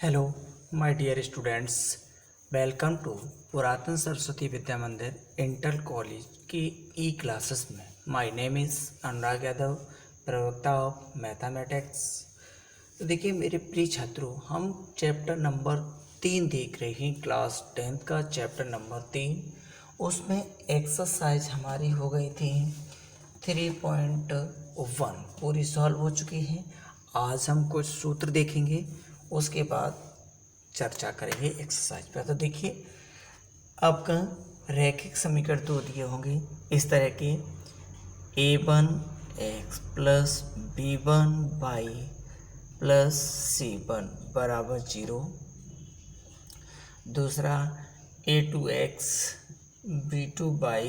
Hello my dear students, welcome to Puratan Saraswati Vidya Mandir inter college की e classes में। My name is Anurag Yadav, प्रवक्ता of mathematics. तो देखिए मेरे प्रिय छात्रों, हम चैप्टर नंबर 3 देख रहे हैं, क्लास 10th का चैप्टर नंबर 3। उसमें एक्सरसाइज हमारी हो गई थी 3.1 पूरी सॉल्व हो चुकी है। आज हम कुछ सूत्र देखेंगे, उसके बाद चर्चा करेंगे एक्सरसाइज पर। तो देखिए आपका रैखिक समीकरण दो दिए होंगे इस तरह के, a1 x plus b1 y plus c1 बराबर 0। दूसरा a2 x b2 y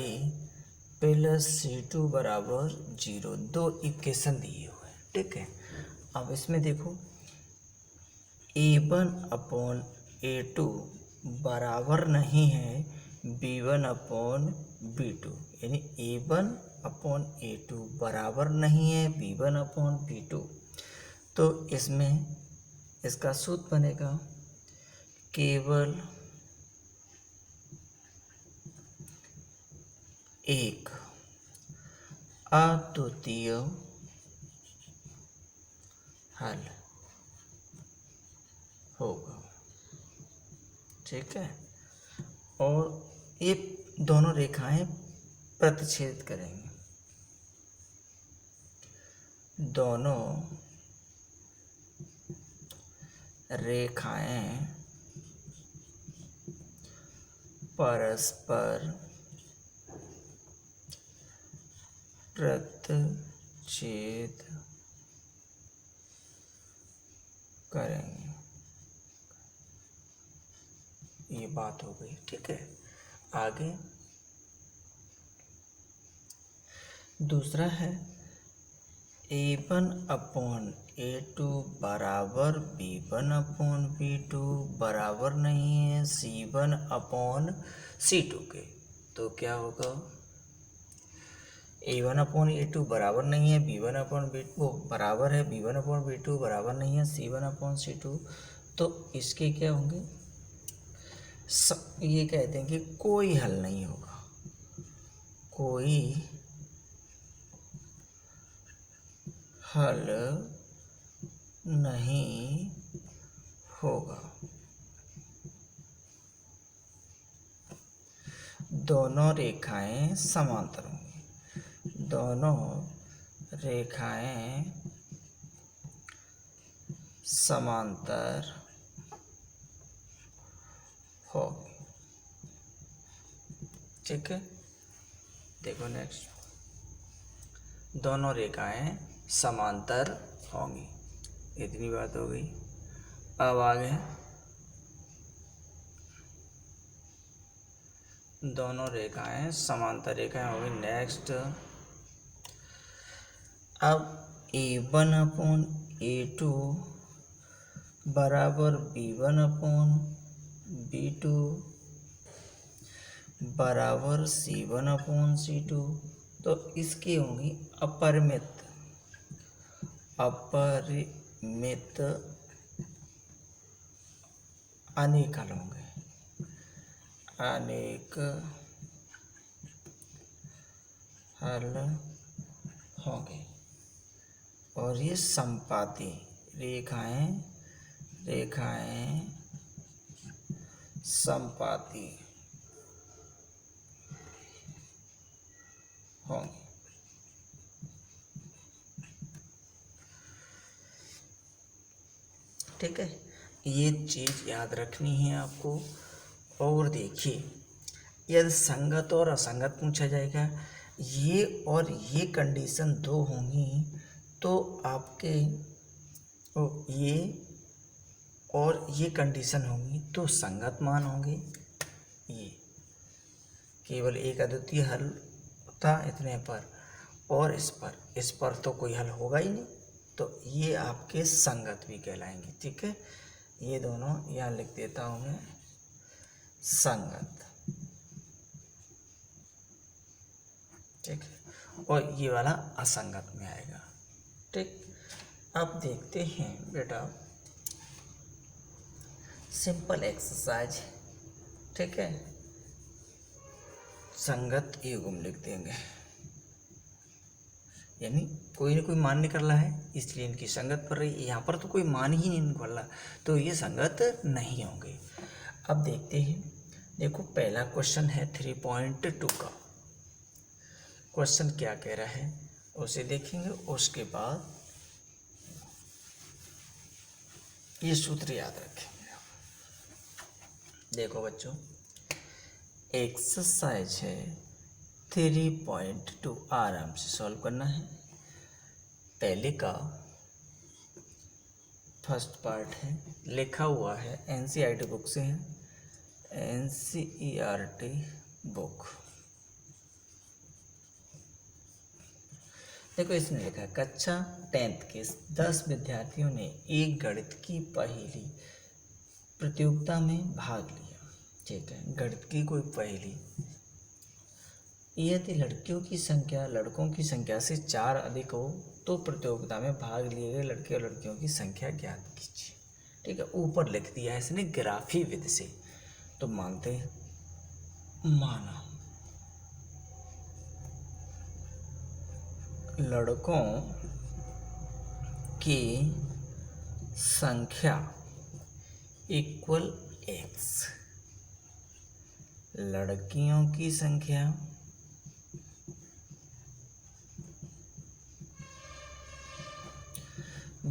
plus c2 बराबर 0। दो इक्वेशन दिए हुए हैं, ठीक है। अब इसमें देखो a1 अपॉन a2 बराबर नहीं है b1 अपॉन b2, यानी a1 अपॉन a2 बराबर नहीं है b1 अपॉन b2। तो इसमें इसका सूत्र बनेगा केवल एक अद्वितीय हल होगा, ठीक है। और ये दोनों रेखाएं प्रतिच्छेद करेंगे, दोनों रेखाएं परस्पर प्रतिच्छेद करेंगे। ये बात हो गई, ठीक है। आगे दूसरा है a1 अपॉन a2 बराबर b1 अपॉन b2 बराबर नहीं है c1 अपॉन c2 के। तो क्या होगा, a1 अपॉन a2 बराबर नहीं है b1 अपॉन b2 बराबर है b1 अपॉन b2 बराबर नहीं है c1 अपॉन c2। तो इसके क्या होंगे, ये कहते हैं कि कोई हल नहीं होगा, कोई हल नहीं होगा। दोनों रेखाएं समांतर होंगी, दोनों रेखाएं समांतर होगी, ठीक है। देखो नेक्स्ट, दोनों रेखाएं समांतर होंगी, इतनी बात हो गई। अब आगे दोनों रेखाएं समांतर रेखाएं होंगी। नेक्स्ट, अब a1 अपॉन a2 बराबर b1 अपॉन b2 बराबर c1 अपॉन c2। तो इसकी होंगी अपरिमित अनेक हल होंगे, अनेक हल होंगे। और ये संपाती रेखाएं संपाती होंगी, ठीक है। ये चीज़ याद रखनी है आपको। और देखिए, यदि संगत और असंगत पूछा जाएगा, ये और ये कंडीशन दो होंगी तो आपके ये और ये कंडीशन होंगी तो संगत मान होंगे। ये केवल एक अद्वितीय हल था इतने पर, और इस पर तो कोई हल होगा ही नहीं, तो ये आपके संगत भी कहलाएंगे, ठीक है। ये दोनों यहाँ लिख देता हूँ मैं, संगत, ठीक है। और ये वाला असंगत में आएगा, ठीक। अब देखते हैं बेटा सिंपल एक्सरसाइज, ठीक है। संगत युग्म लिख देंगे, यानी कोई ना कोई मान निकल रहा है इसलिए इनकी संगत पड़ रही है। यहाँ पर तो कोई मान ही नहीं निकल रहा, तो ये संगत नहीं होंगे। अब देखते हैं, देखो पहला क्वेश्चन है 3.2 का। क्वेश्चन क्या कह रहा है उसे देखेंगे, उसके बाद ये सूत्र याद रखेंगे। देखो बच्चों, एक्सरसाइज है 3.2, आराम से सॉल्व करना है। पहले का फर्स्ट पार्ट है, लिखा हुआ है एनसीईआरटी बुक से है, एनसीईआरटी बुक। देखो इसमें लिखा है, कक्षा 10th के 10 विद्यार्थियों ने एक गणित की पहेली प्रतियोगिता में भाग लिया, ठीक है। गणित की कोई पहेली, यदि लड़कियों की संख्या लड़कों की संख्या से 4 अधिक हो तो प्रतियोगिता में भाग लिए गए लड़के और लड़कियों की संख्या ज्ञात कीजिए, ठीक है। ऊपर लिख दिया है इसने ग्राफी विधि से, तो मानते हैं, माना लड़कों की संख्या इक्वल x, लड़कियों की संख्या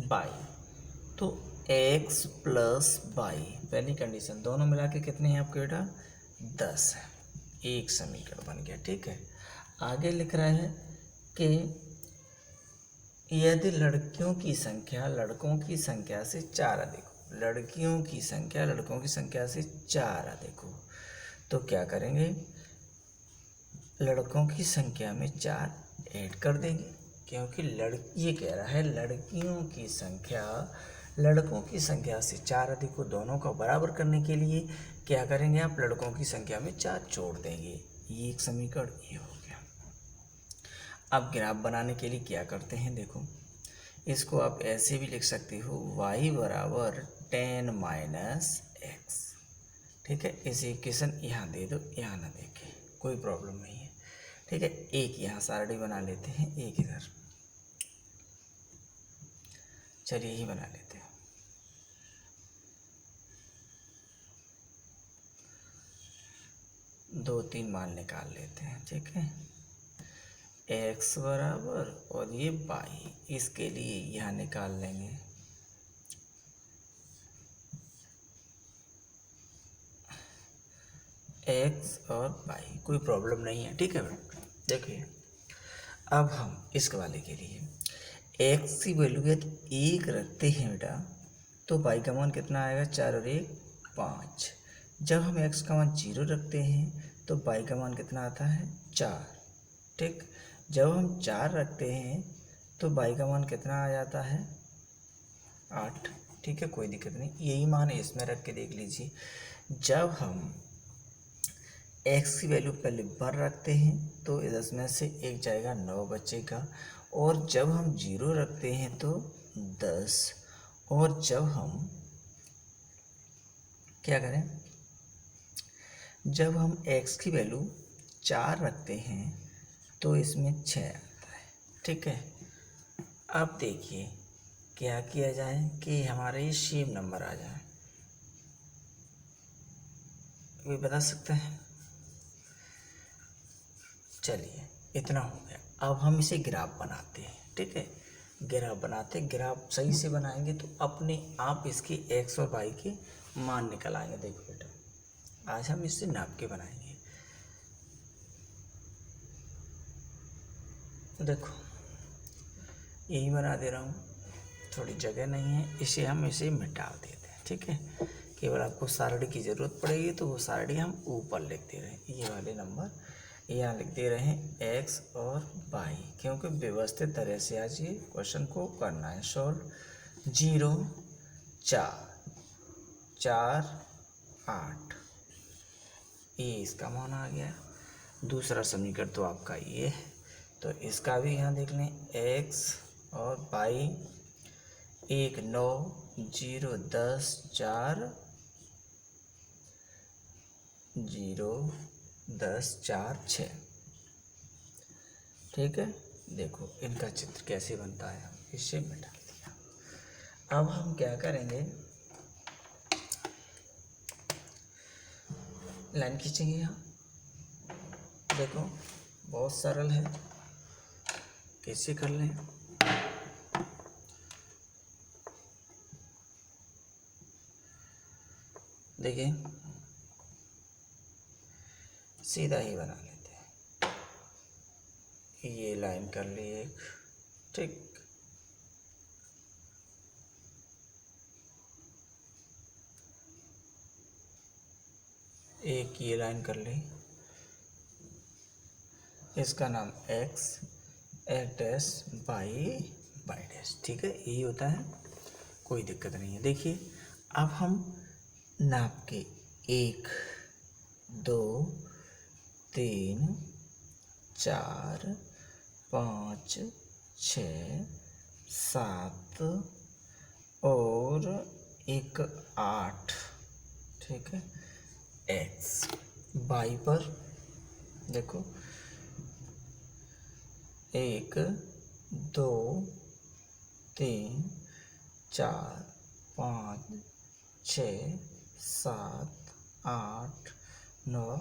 बाई, तो x प्लस बाई, पहली कंडीशन, दोनों मिला के कितने हैं आपके बेटा 10 है। एक समीकरण बन गया, ठीक है। आगे लिख रहा है कि यदि लड़कियों की संख्या लड़कों की संख्या से 4 अधिक हो, लड़कियों की संख्या लड़कों की संख्या से 4 अधिक हो, तो क्या करेंगे, लड़कों की संख्या में 4 ऐड कर देंगे, क्योंकि ये कह रहा है लड़कियों की संख्या लड़कों की संख्या से 4 अधिक हो। दोनों का बराबर करने के लिए क्या करेंगे आप, लड़कों की संख्या में 4 जोड़ देंगे। ये एक समीकरण ये हो गया। अब ग्राफ बनाने के लिए क्या करते हैं, देखो इसको आप ऐसे भी लिख सकते हो, y बराबर 10 माइनस एक्स, ठीक है। इसे इक्वेशन यहाँ दे दो, यहाँ ना देखे कोई प्रॉब्लम नहीं है, ठीक है। एक यहाँ सारणी बना लेते हैं, एक इधर, चलिए यही बना लेते हैं। दो तीन मान निकाल लेते हैं, ठीक है। x बराबर और ये y, इसके लिए यहाँ निकाल लेंगे, x और y, कोई प्रॉब्लम नहीं है, ठीक है। देखिए अब हम इस वाले के लिए x की वैल्यू यदि 1 रखते हैं बेटा, तो y का मान कितना आएगा, 4 और 1 5। जब हम x का मान 0 रखते हैं तो y का मान कितना आता है, 4, ठीक। जब हम 4 रखते हैं तो y का मान कितना आ जाता है, 8, ठीक है। कोई दिक्कत नहीं, यही मान है, इसमें रख के देख लीजिए। जब हम x की वैल्यू पहले 12 रखते हैं तो इसमें से 1 जाएगा, 9 बचेगा। और जब हम 0 रखते हैं तो 10, और जब हम क्या करें, जब हम x की वैल्यू 4 रखते हैं तो इसमें 6 आता है, ठीक है। अब देखिए क्या किया जाए कि हमारे ये सेम नंबर आ जाए, कोई बता सकता है, चलिए इतना हो गया। अब हम इसे ग्राफ बनाते हैं, ठीक है। ग्राफ बनाते, ग्राफ सही से बनाएंगे तो अपने आप इसके x और y के मान निकल आएंगे। देखो बेटा, आज हम इससे नाप के बनाएंगे। देखो यही बना दे रहा हूँ, थोड़ी जगह नहीं है, इसे हम इसे मिटा देते हैं, ठीक है। केवल आपको सारणी की ज़रूरत पड़ेगी तो वो सारणी हम ऊपर लिख दे रहे हैं, ये वाले नंबर यहाँ लिख दे रहे हैं x और y, क्योंकि व्यवस्थित तरह से आज ये क्वेश्चन को करना है सॉल्व। 0 4 4 8, ये इसका मान आ गया। दूसरा समीकरण तो आपका ये है, तो इसका भी यहाँ देख लें, x और y, 1 9 0 10 4 0, 10, 4, 6। ठीक है, देखो इनका चित्र कैसे बनता है, इसे मिटा दिया। अब हम क्या करेंगे, लाइन खींचेंगे यहाँ। देखो बहुत सरल है, कैसे कर लें। देखिए सीधा ही बना लेते हैं, ये लाइन कर ली एक, ठीक। एक ये लाइन कर ली, इसका नाम x डैश बाई डैश, ठीक है, यही होता है, कोई दिक्कत नहीं है। देखिए अब हम नाप के 1, 2, 3, 4, 5, 6, 7 और एक 8, ठीक है। x बाई पर देखो 1, 2, 3, 4, 5, 6, 7, 8, 9,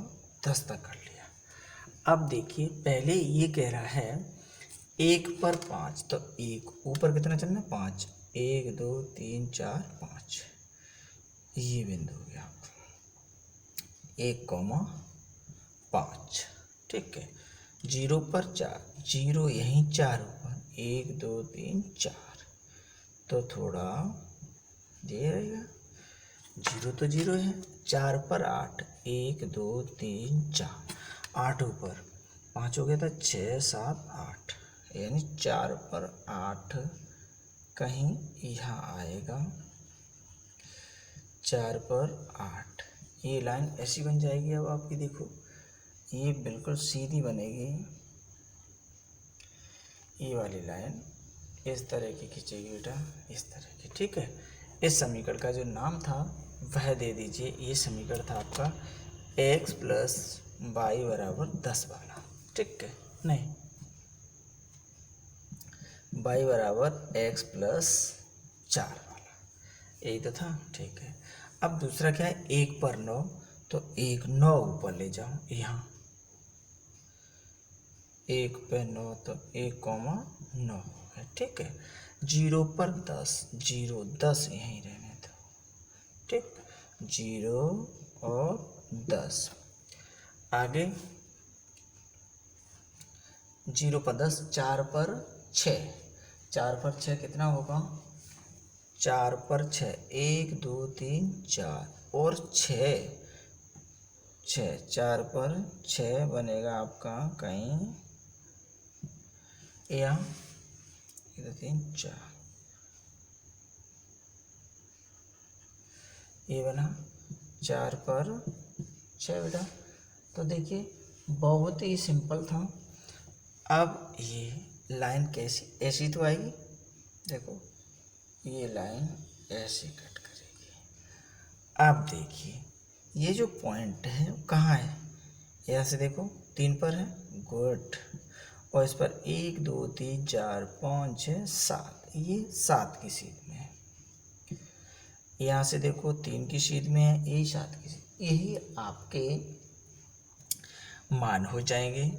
10 तक कर लिया। अब देखिए पहले ये कह रहा है 1 पर 5, तो 1 ऊपर कितना चलना है, 5, 1, 2, 3, 4, 5, ये बिंदु हो गया 1,5, ठीक है। 0 पर 4, 0 यहीं 4 ऊपर, 1, 2, 3, 4, तो थोड़ा ये रहेगा, 0 तो 0 है। 4 पर 8, 1, 2, 3, 4, 8 ऊपर, 5 हो गया था, 6, 7, 8, यानी 4 पर 8 कहीं यहाँ आएगा, 4 पर 8, ये लाइन ऐसी बन जाएगी। अब आपकी देखो ये बिल्कुल सीधी बनेगी, ये वाली लाइन इस तरह की खींचेगी बेटा, इस तरह की, ठीक है। इस समीकरण का जो नाम था वह दे दीजिए, ये समीकरण था आपका x प्लस वाई बराबर 10 वाला, ठीक है, नहीं y बराबर x प्लस 4 वाला, यही तो था, ठीक है। अब दूसरा क्या है, 1 पर 9, तो 1 9 ऊपर ले जाओ यहाँ, 1 पे 9 तो 1,9 है, ठीक है। 0 पर 10, 0 10 यहीं रहने दो, ठीक, 0 और 10। आगे 0 पर 10, 4 पर 6, 4 पर 6 कितना होगा, 4 पर 6, 1, 2, 3, 4 और 6, 4 पर 6 बनेगा आपका कहीं यहाँ, 1, 2, 3, 4, ये बना 4 पर 6 बेटा। तो देखिए बहुत ही सिंपल था। अब ये लाइन कैसी, ऐसी तो आएगी, देखो ये लाइन ऐसे कट करेगी। अब देखिए ये जो पॉइंट है वो कहाँ है, यहाँ से देखो 3 पर है, गुड, और इस पर 1, 2, 3, 4, 5, 6, 7, ये 7 की सीध में है। यहाँ से देखो 3 की सीध में है, यही 7 की सीध, यही आपके मान हो जाएंगे।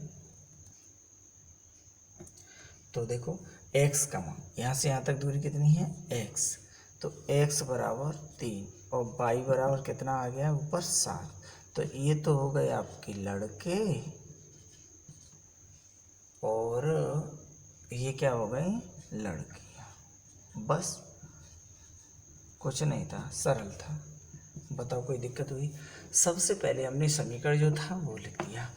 तो देखो x का मान, यहाँ से यहाँ तक दूरी कितनी है, x, तो x बराबर 3 और y बराबर कितना आ गया ऊपर 7, तो ये तो हो गए आपके लड़के और ये क्या हो गए, लड़कियाँ। बस कुछ नहीं था, सरल था। बताओ कोई दिक्कत हुई। सबसे पहले हमने समीकरण जो था वो लिख दिया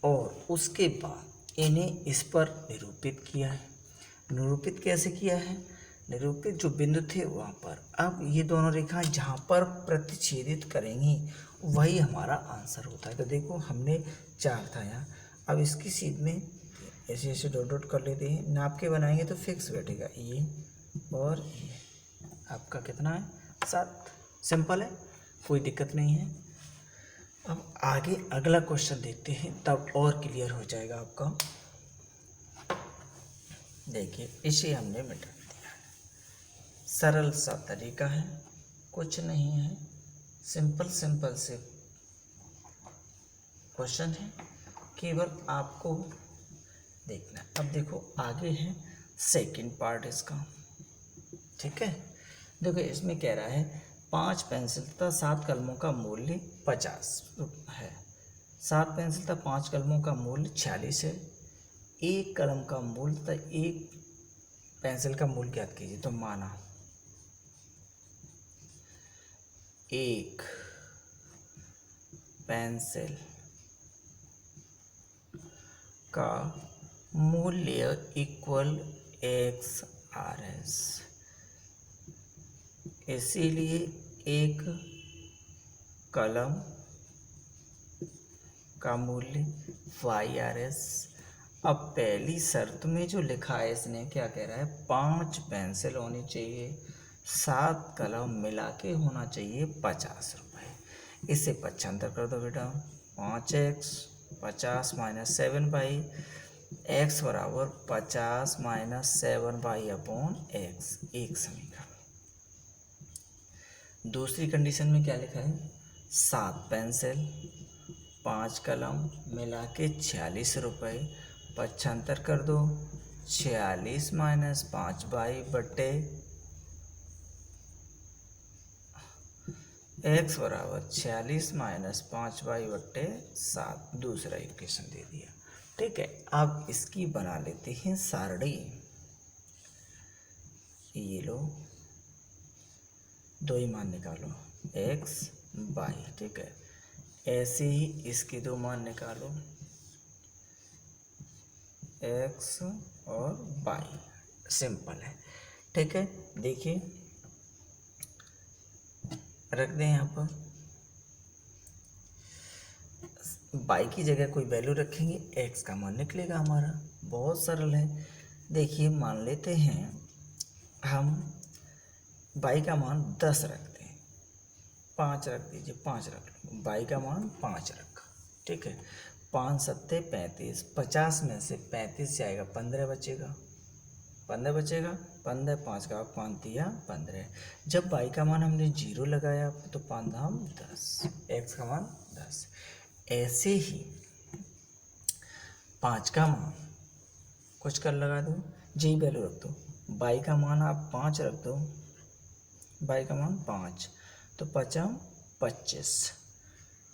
और उसके बाद इन्हें इस पर निरूपित किया है। निरूपित कैसे किया है, निरूपित जो बिंदु थे वहाँ पर, अब ये दोनों रेखाएं जहाँ पर प्रतिच्छेदित करेंगी वही हमारा आंसर होता है। तो देखो हमने 4 था यहाँ, अब इसकी सीध में ऐसे ऐसे डॉट डॉट कर लेते हैं, नाप के बनाएंगे तो फिक्स बैठेगा, ये और ये आपका कितना है, 7। सिंपल है, कोई दिक्कत नहीं है। अब आगे अगला क्वेश्चन देखते हैं, तब और क्लियर हो जाएगा आपका। देखिए इसे हमने मिटा दिया है, सरल सा तरीका है, कुछ नहीं है, सिंपल सिंपल से क्वेश्चन है, केवल आपको देखना है। अब देखो आगे है सेकंड पार्ट इसका, ठीक है। देखो इसमें कह रहा है 5 पेंसिल तथा 7 कलमों का मूल्य 50 है। 7 पेंसिल तथा 5 कलमों का मूल्य 46 है। एक कलम का मूल्य तथा एक पेंसिल का मूल्य ज्ञात कीजिए। तो माना एक पेंसिल का मूल्य इक्वल XRS, इसीलिए एक कलम का मूल्य YRS। अब पहली शर्त में जो लिखा है इसने क्या कह रहा है, 5 पेंसिल होनी चाहिए, 7 कलम मिला के होना चाहिए 50 रुपये। इसे 75 कर दो बेटा, 5x 50 माइनस 7y, x बराबर 50 माइनस 7y अपॉन x, एक समीकरण। दूसरी कंडीशन में क्या लिखा है, 7 पेंसिल 5 कलम मिला के 46 रुपये, 75 कर दो, 46 माइनस 5y बट्टे x बराबर 46 माइनस 5y बट्टे 7, दूसरा इक्वेशन दे दिया, ठीक है। अब इसकी बना लेते हैं सारणी। ये लो, दो ही मान निकालो, x y, ठीक है। ऐसे ही इसके दो मान निकालो, x और y, सिंपल है, ठीक है। देखिए रख दें यहाँ पर, y की जगह कोई वैल्यू रखेंगे, x का मान निकलेगा हमारा, बहुत सरल है। देखिए मान लेते हैं हम y का मान 10 रखते हैं, 5 रख दीजिए, 5 रख लो, y का मान 5 रखा, ठीक है। 5 सत्ते 35, 50 में से 35 जाएगा, 15 बचेगा, 15 बचेगा, 15 5 का 5 दिया 15। जब y का मान हमने 0 लगाया तो 5 धाम 10, x का मान 10। ऐसे ही 5 का मान कुछ कर लगा दो, जी वैल्यू रख दो, y का मान आप 5 रख दो, y का मान 5, तो 5 25,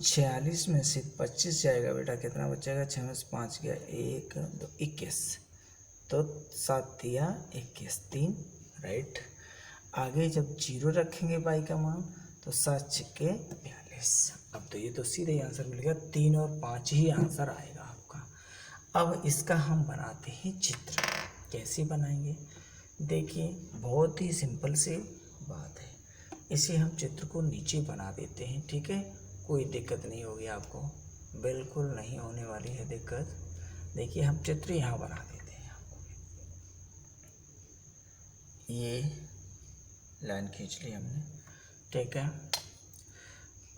46 में से 25 जाएगा बेटा, कितना बचेगा, 6 में से 5 गया 1 2 21, तो 7 दिया 21, 3 राइट। आगे जब 0 रखेंगे y का मान तो 7 छिक्के 42। अब तो ये तो सीधे आंसर मिल गया, 3 और 5 ही आंसर आएगा आपका। अब इसका हम बनाते हैं चित्र, कैसे बनाएंगे, देखिए बहुत ही सिंपल सी बात है। इसे हम चित्र को नीचे बना देते हैं, ठीक है, कोई दिक्कत नहीं होगी आपको, बिल्कुल नहीं होने वाली है दिक्कत। देखिए हम चित्र यहाँ बना देते हैं, ये लाइन खींच ली हमने, ठीक है,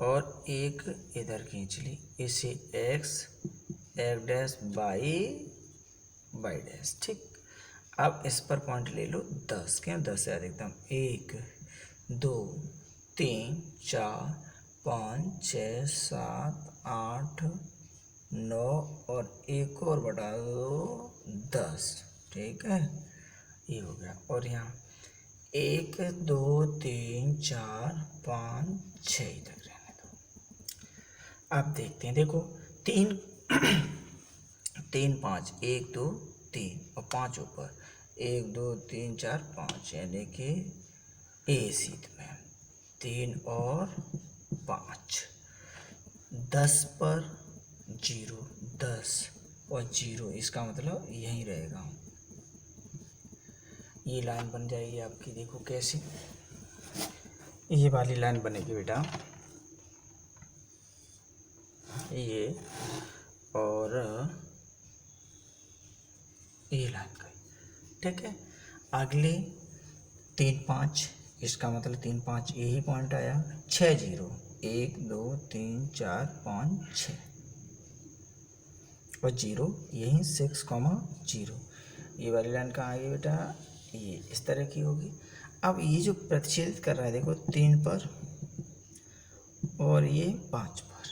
और एक इधर खींच ली, इसे x डैश y डैश, ठीक। अब इस पर पॉइंट ले लो 10, क्यों 10 से अधिकतम, 1 2 3 4 5 6 7 8 9 और एक और बढ़ा दो 10, ठीक है, ये हो गया। और यहाँ 1 2 3 4 5 6 तक रहने दो। अब देखते हैं, देखो 3 3 5 1 2 3 और 5 ऊपर, 1 2 3 4 5, यानी कि ए सीध में 3 और 5, 10 पर 0, 10 और 0, इसका मतलब यहीं रहेगा, ये लाइन बन जाएगी आपकी। देखो कैसे, ये वाली लाइन बनेगी बेटा, ये और ये लाइन का, ठीक है। अगले 3 5, इसका मतलब 3 5 यही पॉइंट आया, 6 0 1 2 3 4 5 6 और 0 यही 6,0। ये वाली लाइन कहाँ आ गई बेटा, ये इस तरह की होगी। अब ये जो प्रतिच्छेदित कर रहा है देखो 3 पर और ये 5 पर,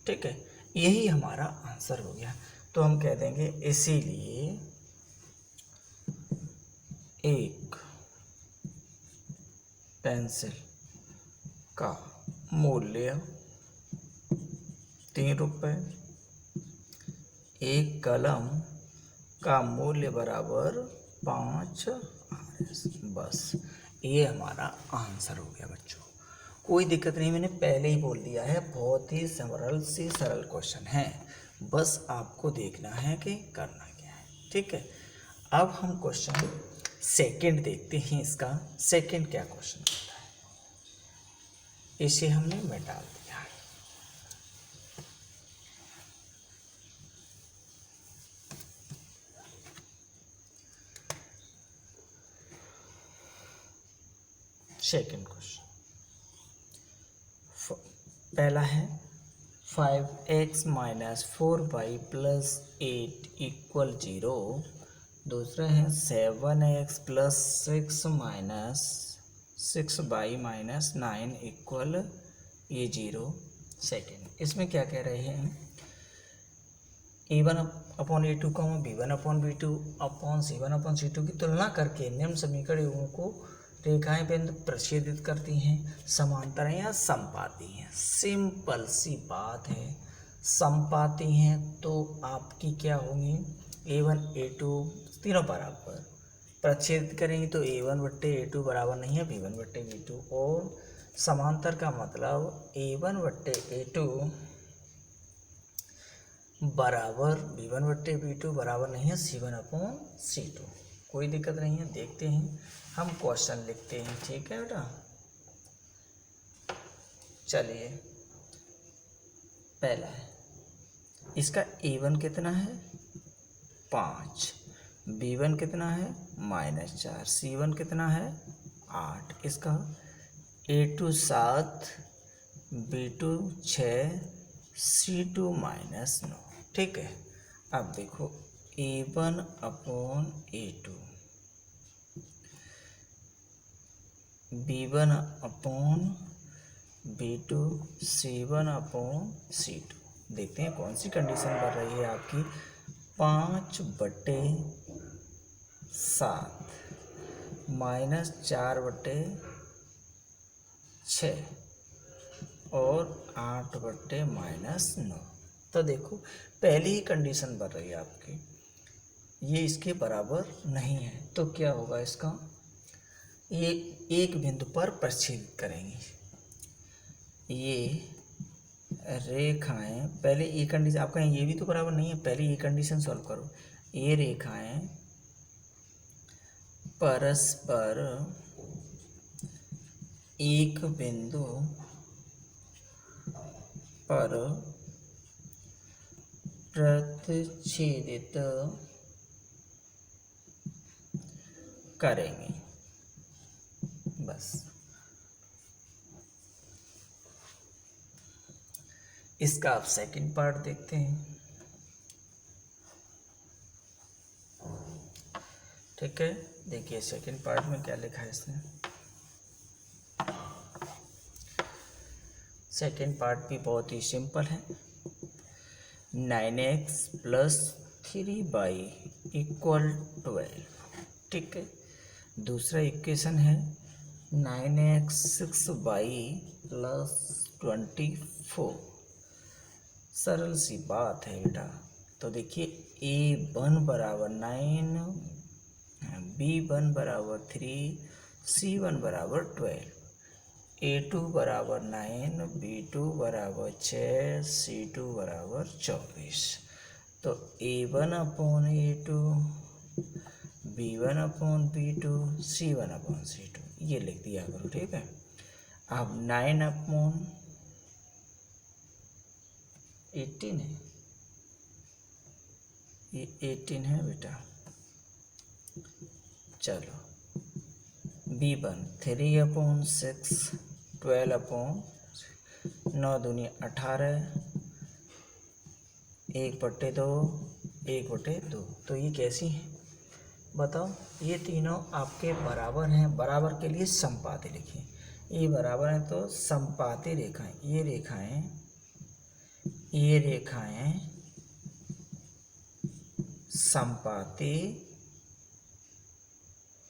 ठीक है, यही हमारा आंसर हो गया। तो हम कह देंगे इसीलिए एक पेंसिल का मूल्य 3 रुपये, एक कलम का मूल्य बराबर 5 RS। बस ये हमारा आंसर हो गया बच्चों, कोई दिक्कत नहीं, मैंने पहले ही बोल दिया है, बहुत ही सरल क्वेश्चन है, बस आपको देखना है कि करना क्या है, ठीक है। अब हम क्वेश्चन सेकंड देखते हैं। इसका सेकंड क्या क्वेश्चन होता है, इसे हमने मिटा दिया। सेकंड क्वेश्चन पहला है 5x minus 4y plus 8 equal 0। दूसरा है 7x plus 6 minus 6y minus 9 equal ये 0। सेकेंड इसमें क्या कह रहे हैं, a1 अपॉन a2 का b1 upon b2 upon c1 upon c2 की तुलना करके निम्न समीकरणों को रेखाएं बिंदु प्रच्छेदित करती हैं, समांतर हैं या समपाती हैं। सिंपल सी बात है, समपाती हैं तो आपकी क्या होंगी, a1 a2 तीनों बराबर, प्रच्छेदित करेंगे तो a1 बट्टे a2 बराबर नहीं है b1 बट्टे b2, और समांतर का मतलब a1 बट्टे a2 बराबर b1 बट्टे b2 बराबर नहीं है c1 अपॉन c2। कोई दिक्कत नहीं है, देखते हैं हम क्वेश्चन लिखते हैं, ठीक है बेटा। चलिए पहला है, इसका a1 कितना है 5, b1 कितना है -4, c1 कितना है 8, इसका a2 7, b2 6, c2 -9, ठीक है। अब देखो a1 upon a2, b1 upon b2, c1 upon c2, देखते हैं कौन सी कंडीशन बन रही है आपकी। 5 बटे 7 -4 बटे 6 और 8 बटे -9। तो देखो पहली ही कंडीशन बन रही है आपकी, ये इसके बराबर नहीं है, तो क्या होगा इसका, ये एक बिंदु पर प्रच्छेदित करेंगे। ये रेखाएं, पहले ये कंडीशन आप कहें ये भी तो बराबर नहीं है, पहले ये कंडीशन सॉल्व करो। ये रेखाएं परस्पर एक बिंदु पर प्रतिच्छेदित करेंगे, बस। इसका आप सेकंड पार्ट देखते हैं, ठीक है। देखिए सेकंड पार्ट में क्या लिखा है इसने, सेकंड पार्ट भी बहुत ही सिंपल है। 9x प्लस 3y इक्वल 12, ठीक है। दूसरा इक्वेशन है 9x 6y प्लस 24। सरल सी बात है बेटा, तो देखिए a1 बराबर 9, b1 बराबर 3, c1 बराबर 12, a2 बराबर 9, b2 बराबर 6, c2 बराबर 24। तो a1 upon a2, b1 upon b2, c1 upon c2, ये लिख दिया करो, ठीक है। अब 9 अपॉन 18 है, ये 18 है बेटा। चलो b1 3 अपॉन 6, 12 अपॉन 9 दूनी 18, 1/2, 1/2। तो ये कैसी हैं बताओ? ये तीनों आपके बराबर हैं। बराबर के लिए समपाती लिखिए। ये बराबर है तो समपाती रेखाएं, ये रेखाएं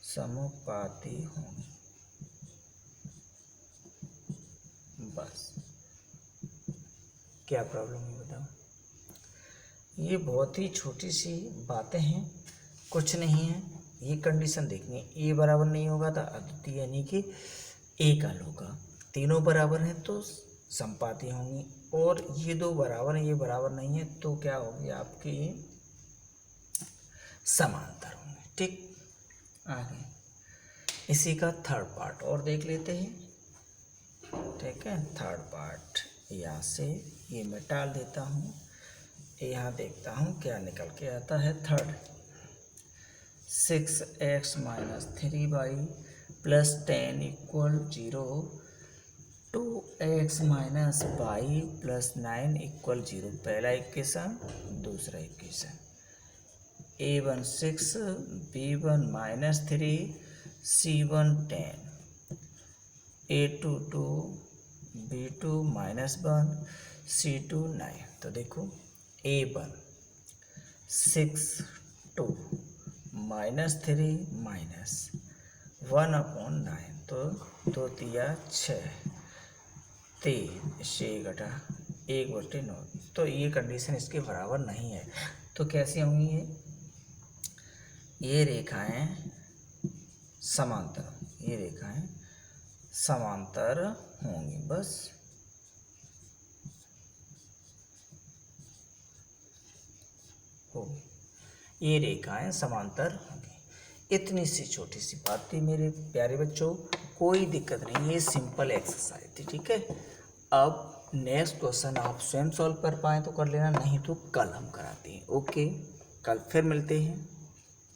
समपाती होंगी। बस क्या प्रॉब्लम है बताओ? ये बहुत ही छोटी सी बातें हैं, कुछ नहीं है। ये कंडीशन देखनी है, ए बराबर नहीं होगा तो अद्वितीय यानी कि एक हल होगा। तीनों बराबर हैं तो समपाती होंगी, और ये दो बराबर हैं, ये बराबर नहीं है तो क्या होगी आपकी? समांतर होंगे। ठीक, आगे इसी का थर्ड पार्ट और देख लेते हैं। ठीक है, थर्ड पार्ट यहाँ से ये मैं टाल देता हूँ, यहाँ देखता हूँ क्या निकल के आता है। Third, 6x - 3y + 10 = 0, 2x - y + 9 = 0। पहला इक्वेशन, दूसरा equation. a1 6, b1 - 3, c1 10, a2 2, b2 - 1, c2 9। तो देखो a1 6 2 -3 -1/9, तो 2 तिया 6, 3 से घटा 1/9। तो ये कंडीशन इसके बराबर नहीं है। तो कैसी होंगी ये रेखाएं समांतर, ये रेखाएं समांतर होंगी। बस होगी, ये रेखाएं समांतर होंगी। इतनी सी छोटी सी बात थी मेरे प्यारे बच्चों, कोई दिक्कत नहीं, ये सिंपल एक्सरसाइज थी। ठीक है, अब नेक्स्ट क्वेश्चन आप स्वयं सॉल्व कर पाए तो कर लेना, नहीं तो कल हम कराते हैं। ओके, कल फिर मिलते हैं।